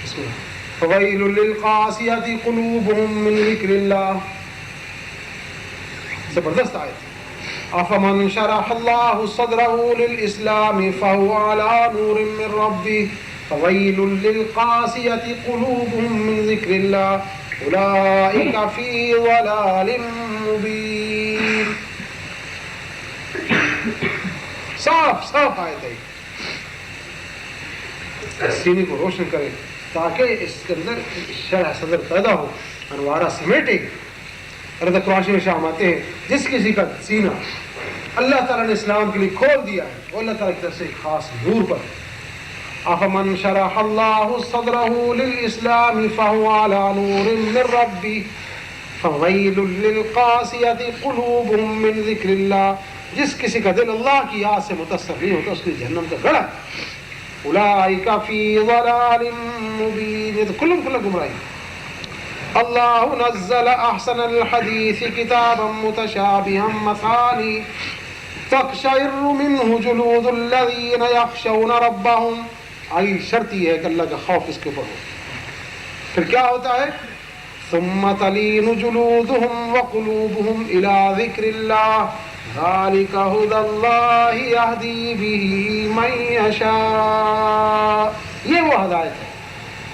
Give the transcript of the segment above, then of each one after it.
بسم اللہ. فویل للقاسیۃ قلوبہم من ذکر اللہ. زبردست آیت. افمن شرح اللہ صدرہ للاسلام فہو علی نور من ربہ فویل للقاسیۃ قلوبہم من ذکر اللہ اولئک فی ضلال مبین. صاف صاف آیت ہے، سینے کو روشن کرے تاکہ اس کے اندر شرح صدر پیدا ہو، انوارہ سمیٹے. حضرت قرآن میں شام آتے ہیں جس کسی کا سینہ اللہ تعالیٰ نے اسلام کے لیے کھول دیا ہے وہ اللہ تعالیٰ کی طرف سے ایک خاص نور پر. افمن شرح اللہ صدرہ للاسلام فہو علی نور من ربہ فویل للقاسیۃ قلوبہم من ذکر اللہ. جس کسی کا دل اللہ کی یاد سے متاثر نہیں ہوتا اس کی جہنم کا گڑھا. اولئک فی ضلال مبین. یہ تو کلم گمراہی. اللہ نزل احسن الحدیث کتابا متشابہا مثانی تقشعر منہ جلود الذین یخشون ربہم. آئی شرط یہ ہے کہ اللہ کا خوف اس کے اوپر ہو. پھر کیا ہوتا ہے؟ ثم تلین جلودہم وقلوبہم الی ذکر اللہ ذالک ھدی اللہ یہدی بہ من یشاء. یہ وہ ہدایت ہے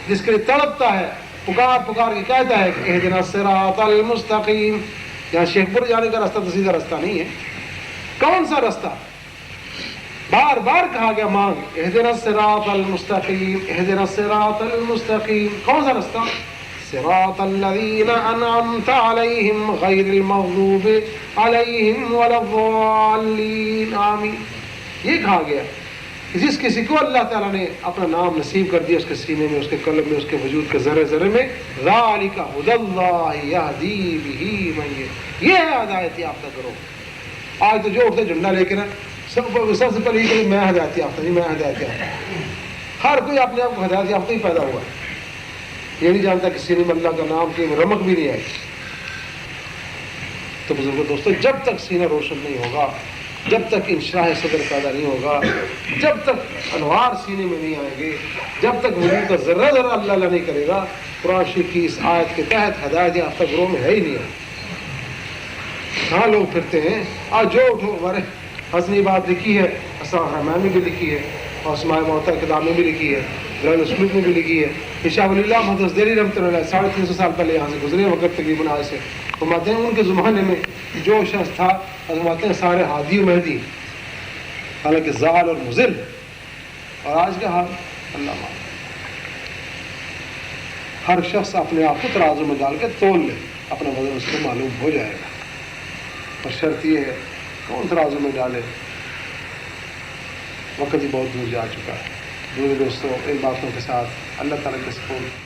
جس کے لیے تڑپتا ہے، پکار پکار کے کہتا ہے کہ اہدنا الصراط المستقیم. یہاں شیخ پور جانے کا راستہ تو سیدھا راستہ نہیں ہے. کون سا راستہ؟ بار بار کہا گیا مانگ اہدنا الصراط المستقیم، اہدنا الصراط المستقیم. کون سا راستہ؟ صراط الذین انعمت علیہم غیر المغضوب علیہم ولا الضالین آمین. یہ کہا گیا جس کسی کو اللہ تعالیٰ نے اپنا نام نصیب کر دیا اس کے سینے میں، اس کے قلب میں، اس کے وجود کے ذرے ذرے میں، ذالک ھدی اللہ یہدی بہ من یشاء. یہ ہے ہدایت یافتہ کرو. آج تو جو اٹھتے جھنڈا لے کے نا سب سے پہلے یہ کہ میں ہدایت یافتہ نہیں، میں ہدایت یافتہ. ہر کوئی اپنے آپ کو ہدایت یافتہ ہی پیدا ہوا ہے. یہ نہیں جانتا کہ سینے میں اللہ کا نام کی رمق بھی نہیں آئی. تو بزرگوں دوستو، جب تک سینہ روشن نہیں ہوگا، جب تک انشراح صدر پیدا نہیں ہوگا، جب تک انوار سینے میں نہیں آئیں گے، جب تک وجود کا ذرہ ذرہ اللہ اللہ نہیں کرے گا، قرآن شریف کی اس آیت کے تحت ہدایت یافتہ گروہ میں ہے ہی نہیں. کہاں لوگ پھرتے ہیں آج جو اٹھو. ہمارے حسنی بات لکھی ہے، اسماء الرحمن میں بھی لکھی ہے اور اسماء معطا کتاب میں بھی لکھی ہے، درج السلوک میں بھی لکھی ہے. شاہ ولی اللہ محدث دہلوی رحمۃ اللہ علیہ 350 سال پہلے یہاں سے گزرے وقت تقریباً آج سے. فرماتے ہیں ان کے زمانے میں جو شخص تھا فرماتے ہیں سارے ہادی و مہدی، حالانکہ زال اور مضل. اور آج کا حال اللہ معلوم. ہر شخص اپنے آپ کو ترازو میں ڈال کے تول لے، اپنا وزن اس کو معلوم ہو جائے گا. اور شرط یہ ہے کون ترازو میں ڈالے. وقت ہی بہت دور جا چکا ہے. دوستوں ان باتوں کے ساتھ اللہ تعالیٰ کے سپورٹ